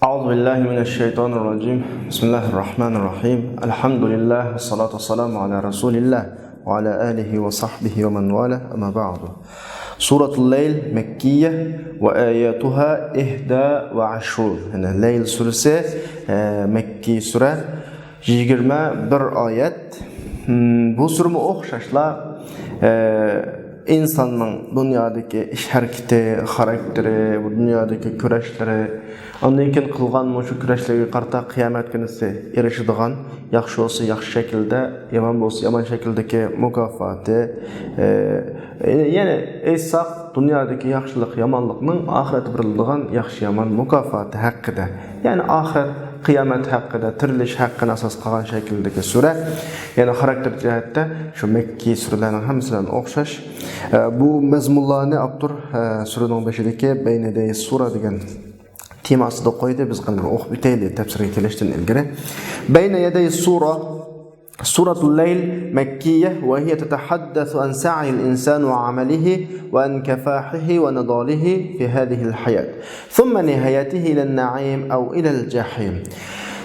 أعوذ بالله من الشيطان الرجيم بسم الله الرحمن الرحيم الحمد لله والصلاة والسلام على رسول الله وعلى آله وصحبه ومن والاه أما بعد سورة الليل مكية وآياتها 21 يعني الليل سورة مكي سورة 21 آيات bu surma o'xshashlar insonning dunyodagi ish harakati, xarakteri, bu dunyodagi kurashlari, ondan keyin qilgan shu kurashlarga qarata qiyomat kunida erishadigan, yaxshi bo'lsa yaxshi shaklda, yomon bo'lsa yomon shakldagi mukofoti, ya'ni aytsak dunyodagi yaxshilik, yomonlikning oxirat beriladigan yaxshi yomon mukofoti haqida, ya'ni oxirat qiyomat haqida, tirilish haqqini asos qilgan shakldagi sura. Ya'ni xarakter jihatda shu Makki suralarning hammasidan o'xshash. Bu mazmunlarni Abdur suraning boshidagi Baynaday sura degan temasida qo'ydi. Biz qanday o'qib o'taylik tafsirga kelishdan ilgari. Bayna yaday sura سورة الليل مكية وهي تتحدث عن سعي الإنسان وعمله وعن كفاحه ونضاله في هذه الحياة ثم نهايته إلى النعيم أو إلى الجحيم.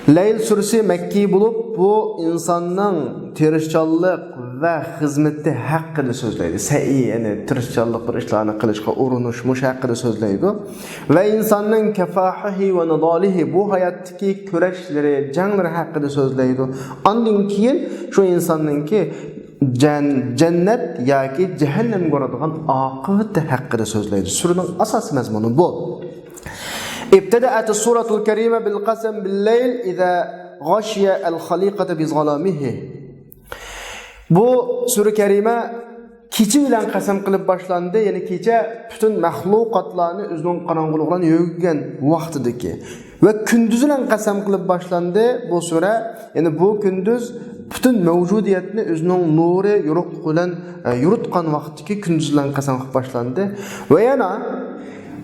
Leyl suresi Mekki bulup bu insanın tirişçallık ve hizmeti hakkında sözleydi. Sa'i yani tirişçallık bir işlerini kılışka urunuşmuş hakkında sözleydi. Ve insanın kefahihi ve nadalihi bu hayattaki küreşleri, canları hakkında sözleydi. Andın kiyin şu insanın ki cennet ya ki cehennem göradigan akıbeti hakkında sözleydi. Surunun asas mezmunu bu. ابتدأت السورة الكريمة بالقسم بالليل إذا غشي الخليقة بظلامه. Bu sure kerime kecha bilan qasam qilib boshlandı. Ya'ni kecha bütün mahluqotlarni o'zining qorong'uligidan yo'g'gan vaqtidagi va kunduz bilan qasam qilib boshlandı bu sura. Ya'ni bu kunduz bütün mavjudiyatni o'zining nuri yo'riq bilan yuritgan vaqtdagi kunduz bilan qasam qilib boshlandı. Va yana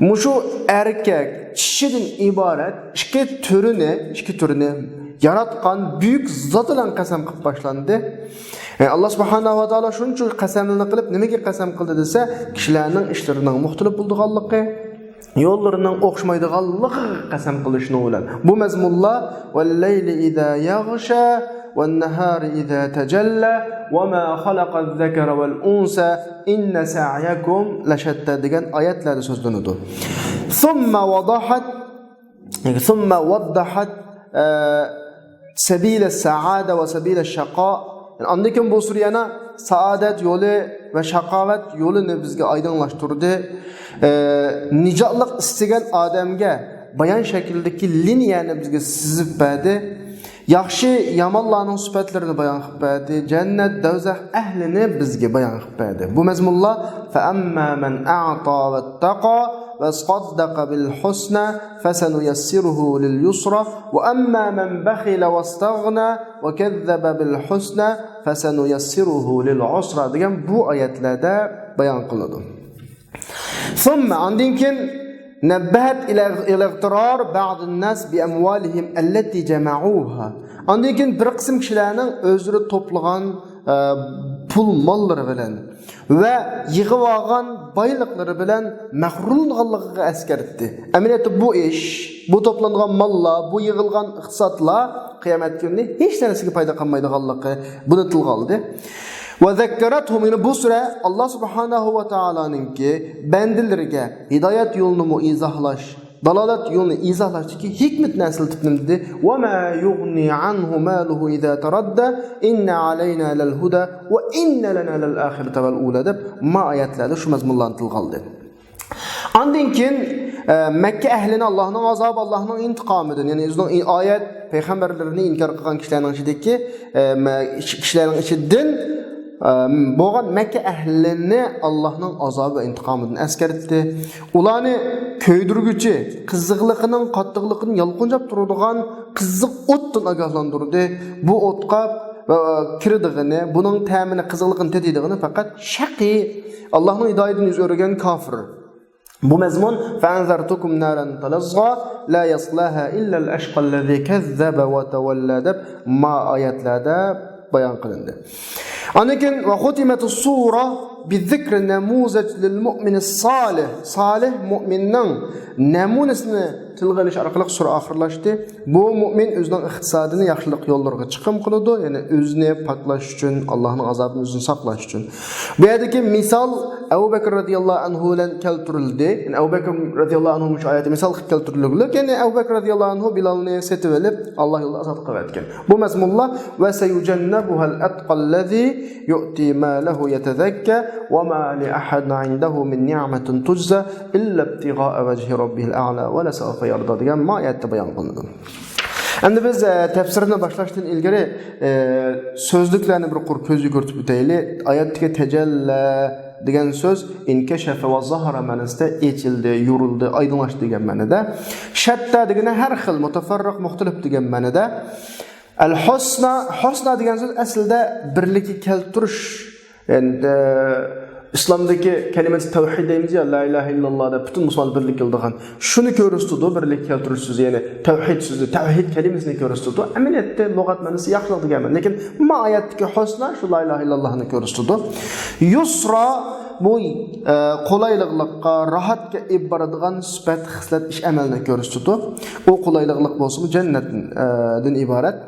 Muşu erkek kişiden ibaret iki türünü yaratkan büyük zat ile qasam qilib başlandı. Allah subhanahu wa ta'ala şunun için qasamını qilib nimaga qasam qildi desa, kishilarning ishlarining muxtalif bo'lganligi, yo'llarining o'xshamaydiganligi qasam qilishni bilan. Bu mazmunlar val layli iza yaghsha wan nahari iza tajalla wa ma khalaqa az-zakara wal unsa inna sa'yakum lashatta degan oyatlarda so'zlanadi. Thumma waddahat sabila as-sa'ada wa sabila ash-shaqa. Ondan keyin bu suriyana saadet yo'li va shaqovat yo'lini bizga oydinlashtirdi. Nijotlik istagan odamga bayon shakldagi liniyani bizga sizib berdi. Yaxshi yomonlarning sifatlarini bayon qilib berdi. Jannat, do'zax ahlini bizga bayon qilib berdi. Bu mazmunlar fa amma man a'ta wattaqa واصدق بالحسنى فسنيسره لليسرى واما من بخل واستغنى وكذب بالحسنى فسنيسره للعسرى degan bu oyatlarda bayon qilinadi. ثم عندكن نبهت الى اغترار بعض الناس باموالهم التي جمعوها. Andayken bir qism kishilarning o'zlari to'plagan pul mollari bilan va yig'ib olgan boyliqlari bilan mag'rurlanganligiga eskartdi. Amaliyotda bu ish, bu to'plangan mollar, bu yig'ilgan iqtisodlar qiyomat kunida hech narsaga foyda qilmaydiganligi buni tilga oldi. Va zakkarathum bu sura Alloh subhanahu va taoloninki bandalariga hidoyat yo'lini izohlash, dalalat yo'lini izohlashdagi hikmat nasl tipnimdi. Va ma yughni anhu maluhu idza taradda inna alayna lal huda va inna lana lal akhirati val ula deb ma oyatlarda shu mazmunlarni tilga oldi. Ondan keyin Makka ahlini Allohning azobi, Allohning intiqomidan, ya'ni o'zining oyat payg'ambarlarini inkor qilgan kishilarning ichidagi kishilarning ichidan bo'lgan Makka ahlini Allohning azobi intiqomidan eskartdi. Ularni ko'ydirguchi, qiziqligining qattiqligini yalqinjab turadigan qiziq o'tdan ogohlantirdi. Bu o'tqa kirdigini, buning ta'mini qiziqligini tetidigini faqat shaqi, Allohning hidoyatidan yuz o'rgan kofir. Bu mazmun fa'anzartukum naran talazza la yaslaha illa al-ashqa allazi kazzaba wa tawalla deb ma oyatlarda bayon qilindi. Anakin va xutimatus sura bizikri namuzat lil mu'min salih. Salih mu'minning namunasini tilga olish orqali sura oxirlashdi. Bu mu'min o'zining iqtisodini yaxshilik yo'llariga chiqim qiladi, ya'ni o'zini poklash uchun, Allohning azobidan o'zini saqlash uchun. Bu yerdagi misol Abu Bakr radhiyallohu anhu bilan keltirildi. Ya'ni Abu Bakr radhiyallohu anhu shu oyatda misol qilib keltirilgan. Ya'ni Abu Bakr radhiyallohu anhu Bilalni setib olib, Alloh yo'lida azod qilib etgan. Bu mazmunlar va sayujannabuhal atqallazi yu'ti malahu yatazakka wa ma li ahadin 'indahu min ni'matin tujza illa ibtigha'a wajhi rabbihil a'la wa la sawfa yarda degan oyatda bayon qilinadi. Endi biz tafsirini başlashdan ilgari so'zliklarni bir ko'z yugurtib o'taylik. Oyatdagi tajalla degan so'z inkashafa va zahara ma'nosida echildi, yurildi, oydinlashdi degan ma'noda. Shatta degani har xil, mutafarriq, muxtalif degan ma'noda. Al-husna degan so'z aslida birlikni keltirish. Endi İslamdaki kelimesi tevhid deyimiz ya, la ilahe illallah da bütün musulmon birlik kıldıgan. Şunu körüstüdü, birlik keltirish so'zi, yani tevhid so'zi, tevhid kelimesini körüstüdü. Ameliyatda lug'at ma'nosi yaxshilik degan. Lekin ma oyatdagi husna shu la ilahe illallahni körüstüdü. Yusra bu qolaylıqqa, rahatga ibaradigan sifat, xislat, ish amalni körüstüdü. O qolaylıqlik bo'lsa, jannatdan iborat.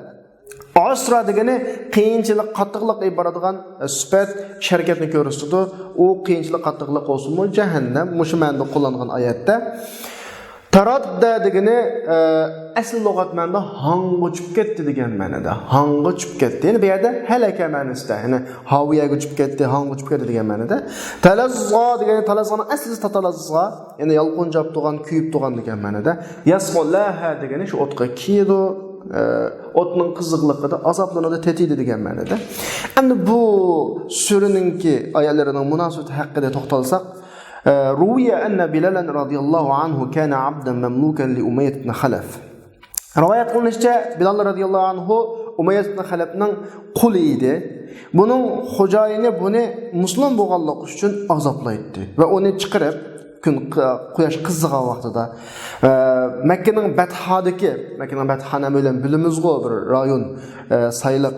Asra degani qiyinchilik, qattiqlik ibaradigan sifat, sharkatni ko'rsatadi. U qiyinchilik, qattiqlik bo'lsa-mu jahannam, mushu ma'noda qo'llangan oyatda. Taradda degani asl lug'at ma'noda hang'uchib ketdi degan ma'noda. Hang'uchib ketdi. Ya'ni bu yerda halaka ma'nosida, ya'ni haviyaga uchib ketdi, hang'uchib ketdi degan ma'noda. Talazza degani talazzani asli tatalazza, ya'ni yalqunjab turgan, kuyib turgan degan ma'noda. Yasqallaha degani shu o'tqa kiydi. Otning qiziqligida azoblanadi, tetiydi degan ma'noda. Endi bu suraninki oyatlarining munosabati haqida to'xtalsak, ruwiya anna Bilal radhiyallohu anhu kana 'abdan mamlukan li Umayyah ibn Khalaf. Rivoyat qilinishicha Bilal radhiyallohu anhu Umayyah ibn Khalafning quli edi. Buning xo'jayini buni musulmon bo'lganligi uchun azoblaydi va uni chiqarib quyosh qizigan vaqtida Makkaning Bathadagi, Makkaning Bathana bilan bilimizgo bir rayon sayliq.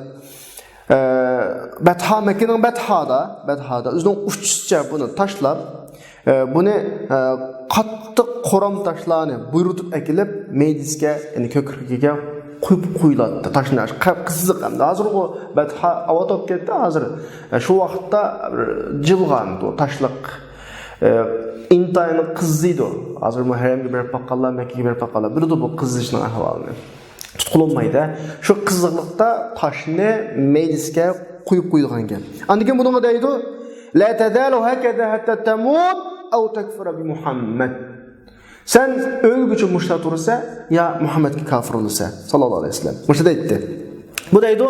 Makkaning Bathada o'zining uchchicha buni tashlab, buni qattiq qo'ram tashlarni buyurtib akilib, meydisga, ya'ni ko'krigiga qo'yiladi. Tashlash qiziq hamda hozir u Batha avotib ketdi hozir. Shu vaqtda jilg'an tashliq intayını qızıydı. Hazır Muharrem'e berip baqqanlar, Mekke'ye berip baqqanlar. Bildi bu qızışning ahvolini. Tutqulunmaydi. Shu qiziqlikda toshni mejlisga qo'yib qo'yilgan ekan. Andikin bunga deydi: "La tadalu hakaza hatta tamut aw takfura bi Muhammad." Sen o'lguchi mushta tursa, ya Muhammadga kafir bo'lsa, sallallohu alayhi vasallam. Mushta deydi. Bu deydi,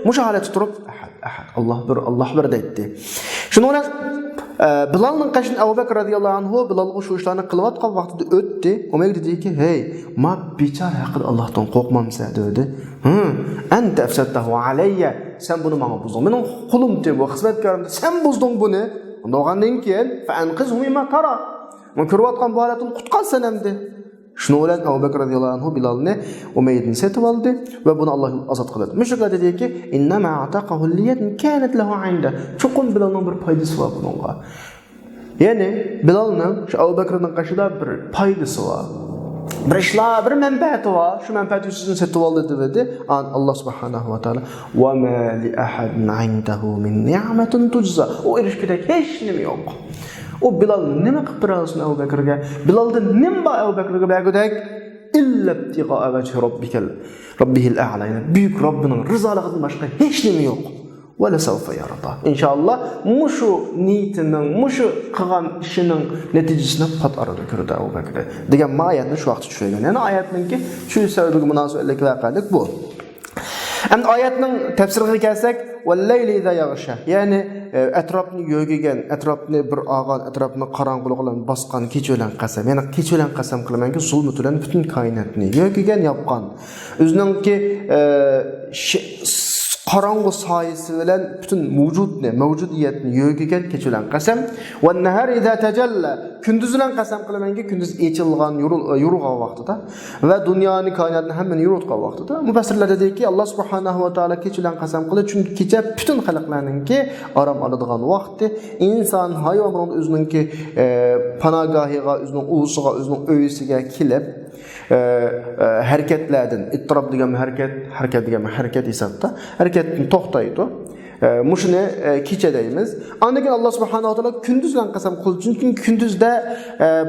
musha holatda turib, ahad, Alloh bir deydi. Shuni bilan Bilal'ın qaşın Abu Bakr radhiyallohu anhu Bilal'ga şu işlerini qilib vaqtida o'tdi. Umar dedi ki, "Hey, ma bichar haqida Allohdan qo'rqmamsa" dedi. Anta afsadtahu alayya. Sen bunu menga buzding. Mening qulimdi bu, xizmatkarimdi. Sen buzding buni. Undan keyin fa anqizhu mimma tara. Men ko'rayotgan bu holatni qutqarsan hamdi. Shuni bilan Abu Bakr radhiyallohu anhu Bilalni Umayyadni setib oldi va buni Alloh azod qiladi. Mushuklar dediki, "Inna ma'ataqahu liyatin kanat lahu 'inda." Chuqur Bilalning bir foydasi bor bunga. Ya'ni Bilalning shu Abu Bakrning qashida bir foydasi bor. Bir ishlar, bir manfaati bor. Shu manfaati uchun setib oldi dedi. Alloh subhanahu va taolo "Va ma li ahadin 'indahu min ni'matin tujza." O erishkidak hech nima yo'q. O Bilal nima qilib bersin Abu Bakrga? Bilaldan nima Abu Bakrga bergudak? İlla ibtigha'a wajhi rabbihil a'la. Büyük Rabbining rizoligidan boshqa hech nima yo'q. Va la sawfa yarda. Inshaalloh mushu niyatining, mushu qilgan ishining natijasini pat arada ko'radi Abu Bakr. Degan oyatni shu vaqtda tushungan. Ya'ni oyatningki shu sababiga munosabatlik voqelik bu. Endi oyatning tafsiriga kelsak, "Vallayli iza yaghsha", ya'ni atrofni yo'gigan, atrofni bir og'an, atrofni qorong'ulik bilan bosgan kecha bilan qasam. Ya'ni kecha bilan qasam qilamanki, zulm bilan butun koinotni yo'gigan, yopgan. O'ziningki qarangı sayısı bilen bütün mevcudiyetni yo'qigan keçilen qasam va nahar iza tajalla kunduz bilan qasam qilamanki kunduz echilgan yo'rg'a vaqtida va dunyoni koinotni hammani yo'rtgan vaqtida mufassirlar dediki Allah subhanahu va taolo keçilen qasam qildi chunki kecha bütün xalqlarninki aram oladigan vaqti inson hayvonning o'zininki panagahiga o'zining uvusiga o'zining o'yisiga kelib hareketlerden ittirab degan harakat degan harakat hisobda harakatni to'xtaydi. Muşunu kecha deymiz. Ondan keyin Allah subhanahu taolo kunduz bilan qasam qildi. Chunki kunduzda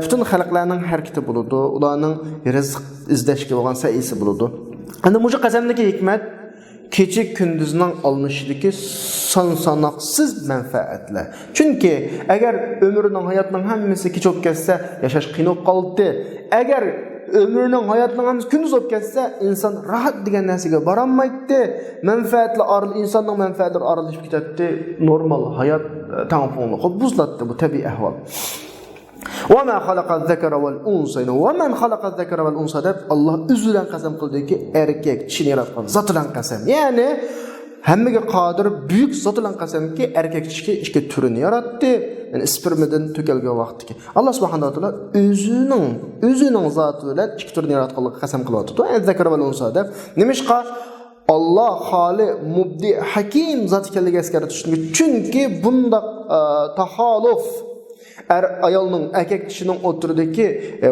bütün xalqlarning harakati bo'ladi, ularning rizq izlashga bo'lgan sayisi bo'ladi. Endi bu qasamdagi hikmat kecha kunduzning alınışıdaki son-sanoqsiz manfaatlar. Chunki agar ömrüning hayotining hammasi kecha o'tib ketsa, yashash qiyin bo'lib qoldi. Agar ömrünün hayatının hamısı gündüz olup geçse insan rahat degan narsaga borolmaydi. Manfaatli insanның manfaatleri aralashib ketadi. Normal hayat tangfonluqi buziladi bu tabiiy ahvol. Wa ma xalaqaz zakara wal unsa wa man xalaqaz zakara wal unsa deb Allah o'zidan qasam qildiki erkak kishini yaratgan zotidan qasam. Ya'ni hammaga qodir buyuk zotidan qasamki erkak ikki turini yaratdi. Yani spermiden tökelgen vaqtiki. Allah subhanahu wa taala özünün zatı bilen ikki turini yaratganlıqqa qasam qilyapti. Yani zakar va unsa deb. Nimishqa Allah hali mubdi hakim zat ekanligi eskarib tushunki chunki bunda tahaluf ayolning erkak kishining o'tiridagi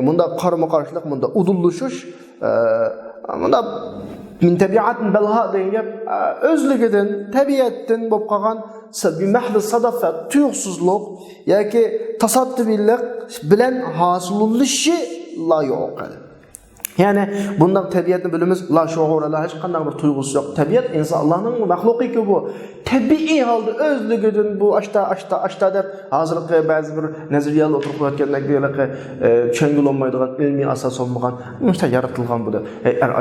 bunda qarama-qarshilik bunda udullushush bunda min tabiatin belha degan gap o'zligidan tabiatdan bo'lib qolgan bir mahdi sadafat tuyuqsuzlik yoki tasaddubillik bilan hosil bo'lishi la yo'q. Yani bundan tabiatni bilimiz la şuur la hech qanday bir tuyg'usi yo'q. Tabiat inson Allohning maxluqi bu. Tabiiy holda o'zligidan bu ashta deb hozirgi ba'zi bir nazariyalar o'tirib qo'yayotgandek deyiladi. Changul olmaydigan ilmiy asos olmagan mushta yaratilgan bu da.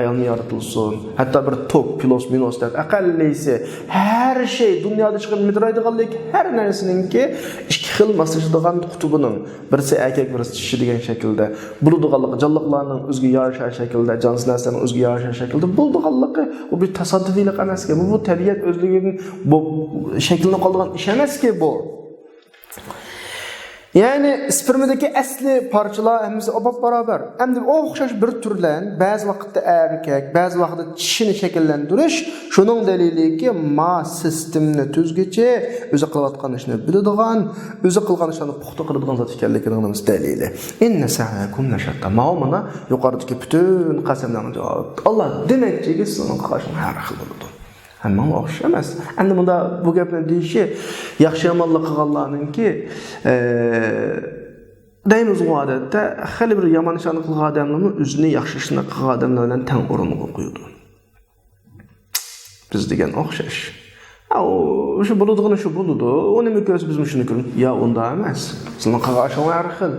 Ayolni yaratilsin. Hatto bir tok pilos minos deb aqallisi har şey dunyoda chiqib midraydiganlik har narsaninki ikki xil masajdigan qutubining birisi erkak birisi kishi degan shaklda bo'ladiganligi jonliqlarning o'ziga yarasha şekilde, cansız nesnenin özgü yarışan şekilde bulduğallıqı bu bir tasaddufilik emas ki. Bu tabiat özlüğünün bu şeklini kaldığan iş emas ki bu. Yani spermideki asli parçalar hemisi obab beraber. Hem de o'xshash bir türlen, bazı vakitte erkek, bazı vakitte kişini şekillendiriş, şunun delili ki ma sistemini tüzgüçe, özü kılayotgan işini biladigan, özü kılgan işini puxta qiladigan zat ekanliginin delili. İnne sa'yakum lashatta. Ma'omana yuqoridagi bütün qasamlarning javobi. Allah demekçi ki sizning qarşın har xil bo'ladi. Hamma o'xshamas. Endi bunda bu gapni deyishi yaxshi yomonlik qilganlarninki deymiz odatda hali bir yomon ishni qilgan odamlarni o'zini yaxshi ishni qilgan odamlar bilan teng o'ringa qo'yadi. Biz degan o'xshash. O'sha bo'ladigan shu bo'ladi. Uni mukos biz shuni ko'rib, yo unda emas. Sizning qilgan har xil.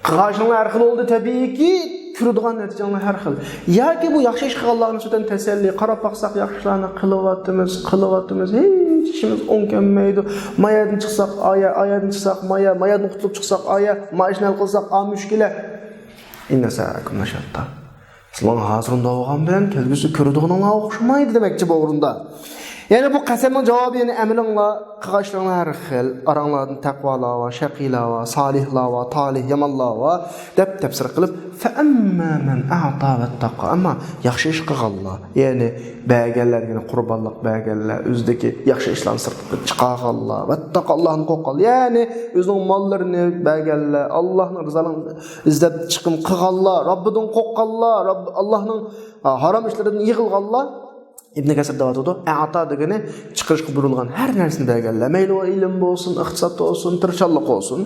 Qilgan har xil bo'ldi tabiiyki Kürdigan neticeler her xil. Ya ki bu yaxshi ish qilganlarni ustidan tasalli qarab baqsaq yaxshilarni qilyapmiz, hech ishimiz o'nganmaydi. Mayadan chiqsaq ayadan chiqsaq mayadan qutulib chiqsaq mashinal qilsaq mushkila. Inna sa'akum nashatta. Sizlar hozirda bo'lgan bilan kelgusi ko'radiganlar o'xshamaydi demakchi bu o'rinda. Yani bu qasamning javobi yani amilinglar, qilgan har xil, aranglardan taqvolar va shaqiylar va solihlar va talih yomonlar va deb tafsir qilib fa amma man a'ta wattaqa amma yaxshi ish qilganlar, ya'ni berganlarga qurbonlik berganlar, o'zidagi yaxshi ishlarni sirtib chiqarganlar, wattaqa Allohni qo'rqqan, ya'ni o'zining mollarini berganlar, Allohning rizoligini izlab chiqim qilganlar, Robbidan qo'rqqanlar, Allohning harom ishlaridan yig'ilganlar. İbn Kasir davatudu a'ta degani chiqarishga burilgan har narsani berganlar. Mayli o ilm bo'lsin, iqtisod bo'lsin, tirishchilik bo'lsin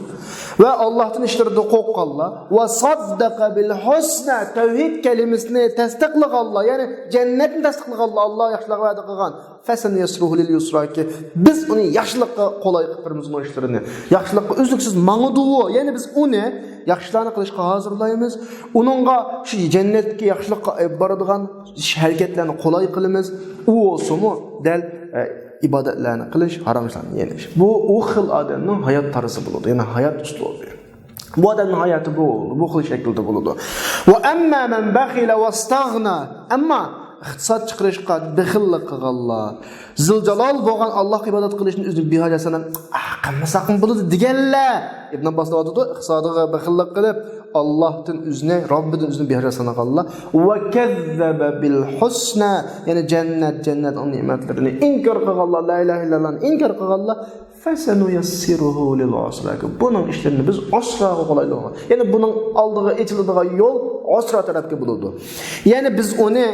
va Allohning ishlarida qo'rqqanlar va saddaqa bil husna tavhid kalimasini tasdiqlaganlar, ya'ni jannatni tasdiqlaganlar, Alloh yaxshilik va'da qilgan. Fasan yasruhu lil yusraki biz uni yaxshilikqa qulay qilib bu ishlarini. Yaxshilikqa uzluksiz mang'du, ya'ni biz uni yaxshilarni qilishga hozirlaymiz. Uningga shu jannatga yaxshilikqa boradigan harakatlarni qulay qilamiz. U olsunmi dal ibodatlarni qilish, harom ishlarni yenish. Bu o xil odamning hayot tarzi bo'ladi, ya'ni hayot uslubi. Bu odamning hayoti bu xil shaklda bo'ladi. Va amma man bakhila wastaghna, amma iqtisod chiqarishga bexillik qilganlar, ziljalol bo'lgan Allohga ibodat qilishni o'zini behojasidan qilmasaqmi bo'ladi deganlar. Ibn Abbos aytadi, iqtisodiga bexillik qilib, Allohdan o'zini, Robbidan o'zini behojasidan qilganlar va kazzaba bil husna, ya'ni jannat ne'matlarini inkor qilganlar, la ilaha illallohni inkor qilganlar. Fasanuyassiruhu lil usra. Buning ishlarini biz osraga qo'laylaymiz. Ya'ni buning oldiga etiladigan yo'l osra tarafga bo'ladi. Ya'ni biz uni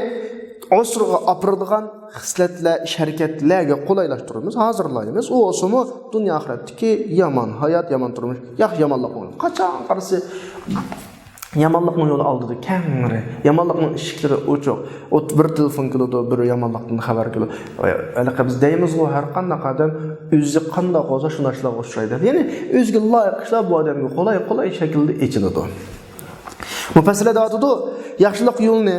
osraga apiradigan xislatlar, harakatlarga qulaylashtiramiz, hozirlaymiz. U o'simi dunyo oxiratdagi yomon hayot, yomon turmush, yomonlik bo'ladi. Qachon qarasa yamanlıqның yolu aldıdı kengri, yamanlıqның işiklari oçuq. O bir telefon keldi, bir yamanlıqdan xabar keldi. Əlaqə biz deyimiz o hər qanday adam özü qanday olsa şuna işlər qoşaydı. Yəni özgə layiq işlər bu adamga qolay şəkildə eçilidi. Müfəssirlər aytıdı, yaxşılıq yolunu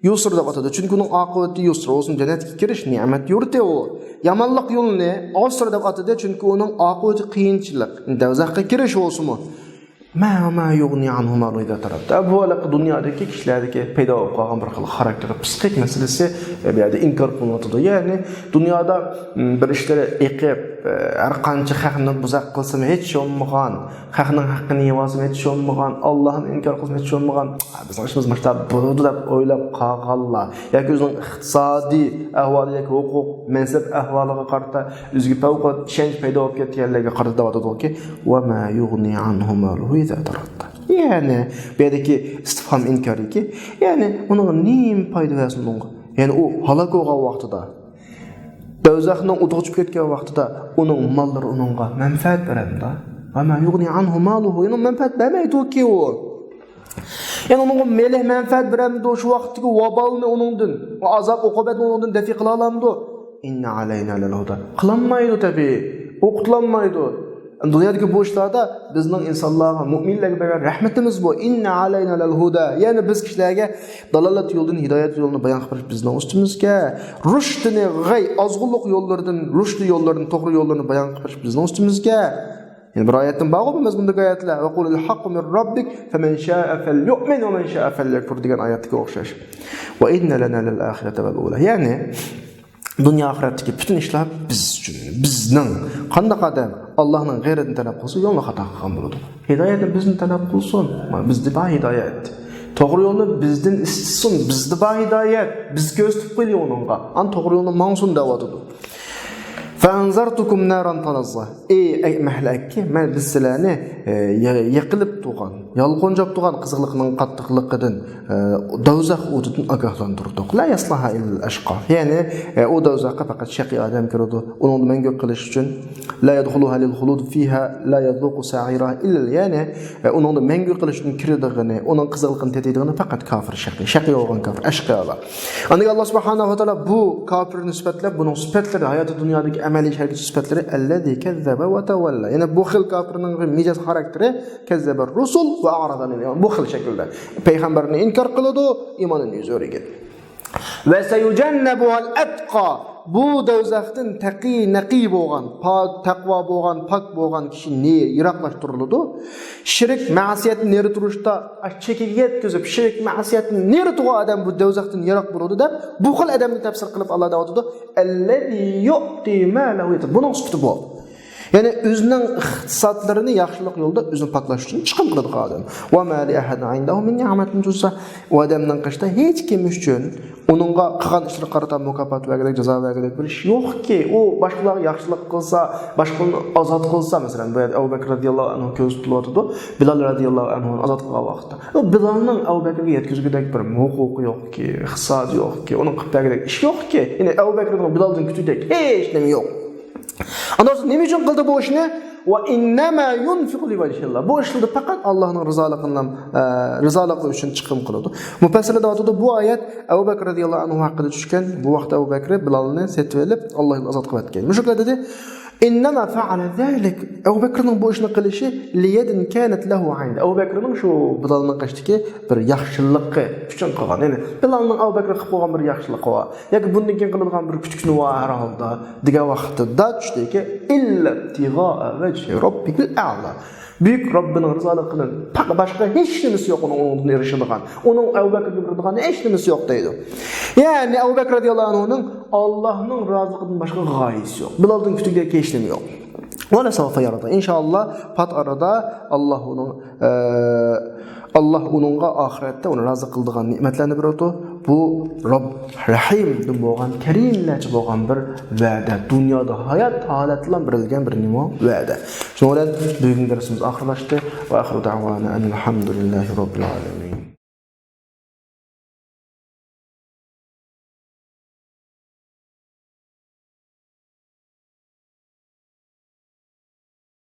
yusr deb atadı. Çünki onun aqibati yusr, olsun cənnətə giriş ni'mat yurti o. Yamanlıq yolunu asr deb atadı, çünki onun aqibati qiyinçilik, dozaqqa girish olsunmu. Ma yughni anhu ma ida tarabda. Bu alaq dunyodagi kishilardagi paydo bo'lgan bir xil xarakter, psixik masalasi bu yerda inkor qilinadi. Ya'ni dunyoda bir ishlar eqib, har qancha haqni buzaq qilsam hech yo'lmagan, haqning haqqini yevozim hech yo'lmagan, Allohni inkor qilsam hech yo'lmagan. Bizning ishimiz maktab bo'ladi deb o'ylab qolganlar. Yoki o'zining iqtisodiy ahvoli yoki huquq, mansab ahvoliga qarata o'ziga favqulod ishonch paydo bo'lib ketganlarga qarata aytadiki, va ma yughni anhu ma yani bu yerdeki istifham inkari ki, yani onun neyim payda versin onunla? Yani o halak olgan vaqtida, dozaqdan o'tib ketgan vaqtida onun malları onunla menfaat beradi da. Ama yughni anhu maluhu, yani menfaat bermaydi ki o. Yani onun melih menfaat beradi o şu vaqtdagi vabalni onundan, o azab uqubatni onundan dafi qila olamdi. Inna alayna lal huda. Qilinmaydi tabi, o'qitlanmaydi. Dünyadaki bu işlarda bizning insonlarga, mu'minlarga bergan rahmatimiz bu. Inna alayna lal huda. Yani biz kishilarga dalolat yo'lidan hidoyat yo'lini bayon qilish bizning ustimizga, rushdini g'ay azg'unlik yo'llaridan, rushdi yo'llaridan, to'g'ri yo'llarini bayon qilish bizning ustimizga. Yani bir oyatdan bağlı mazmundagi oyatlar va qulil haqqu min robbik faman sha'a falyu'min va man sha'a falyakfur degan oyatga o'xshash. Va inna lana lil akhirati wal ula. Yani dünya ahiretdeki bütün işler biz üçün, bizning qanday qadam Allah'ın g'ayratini talab qilsa yo'lni xato qilgan bo'ladi. Hidoyatni bizni talab qilsin, bizda bor hidoyat. To'g'ri yo'lni bizdan istasin, bizda bor hidoyat. Biz ko'z tutib qo'ylik uningga. An to'g'ri yo'lni mangsun da'vatdi. Fa'anzartukum naran talazza. Ey mahlakki, men bizlarni yiqilib turgan, yolg'onjab turgan qiziqlikning qattiqligidan dozaq o'tidan ogohlantirdik. La yaslaha illal ashqa. Ya'ni o dozaqqa faqat shaqiy odam kiradi. Uni mangu qilish uchun la yadkhuluha lil khulud fiha la yadhuqu sa'ira illa yani uni mangu qilish uchun kiradiganini, uning qiziqligini tetaydigini faqat kafir shaqiy bo'lgan kafir ashqalar. Aniga Alloh subhanahu va taolo bu kafir nisbatlab buning sifatlari hayot dunyodagi amaliy hareket sifatları allazi kazzaba ve tawalla. Yani bu xil kafirning mijoz xarakteri kazzaba rusul ve a'rada anil. Bu xil şekilde peygamberini inkar qiladi, iymonini yuz o'rgan. Ve sayujannabuhal atqa. Bu dozaqdan taqi naqi bo'lgan, pak taqvo bo'lgan, pak bo'lgan kishi ne yiroqlashtiriladi. Shirk, ma'siyatni neri turishda chekiga yetkazib, shirk, ma'siyatni neri turgan odam bu dozaqdan yiroq bo'ladi deb bu xil odamni tafsir qilib Alloh aytadi, allazi yu'ti malahu. Buning sifati bu. Yani özünün iqtisodlarini yaxshilik yo'lda o'zini paklash uchun chiqim qiladi odam. Va ma li ahadin indahu min ni'matin tujza. O odamning qishda hech kim uchun uningga qilgan ishlar qarata mukofot va jazo beradigan bir ish yo'qki. U boshqalarga yaxshilik qilsa, boshqalarni ozod qilsa, masalan, bu Abu Bakr radhiyallohu anhu ko'z tutib, Bilal radhiyallohu anhu ozod qilgan vaqtda. U Bilalning Abu Bakrga yetkazgudek bir huquqi yo'qki, iqtisodi yo'qki, uning qilib beradigan ish yo'qki. Ya'ni Abu Bakrning Bilaldan kutudek hech nima yo'q. Ondan sonra nima uchun qildi bu ishni? Va innama yunfiqu li vajhillah. Bu ishni faqat Allohning rizoligi uchun chiqim qiladi. Mufassirlar aytadi, bu oyat Abu Bakr radhiyallohu anhu haqida tushgan. Bu vaqtda Abu Bakr Bilalni setib olib, Allohning ozod qilib atgan. Mushuklar dedi, innama fa'ala zalik. Abu Bakrning bu ishni qilishi liyadin kanat lahu 'ind. Abu Bakrning shu Bilalning qishdagi bir yaxshiligi uchun qilgan. Ya'ni Bilalning Abu Bakr qilib qo'ygan bir yaxshiligi bor. Yoki bundan keyin qilingan bir kuchukni va harolda degan vaqtda tushdiki illa tigha vajhi robbikal a'la. Büyük Rabbinin rızalığının başka hiç nimesi yok onun erişidigan. Onun Ebu Bekir'e bildirdigan hiç nimesi yok deydi. Yani Ebu Bekir radıyallahu anhu'nun Allah'ın razılığının başka gayesi yok. Bilal'ın kütüge hiç nimi yok. Ona savfa yarada. İnşallah pat arada Allah onunğa ahirette onu razı kıldıgan nimetlerini bir otu. Bu Rabb Rahim bolgan, Kerimlerçi bolgan bir va'da. Dünyada hayat halatlan birilgen bir nimo va'da. Şoňa bugün dersimiz ahirlaşdy. Wa ahiru da'wana alhamdulillahi rabbil alamin.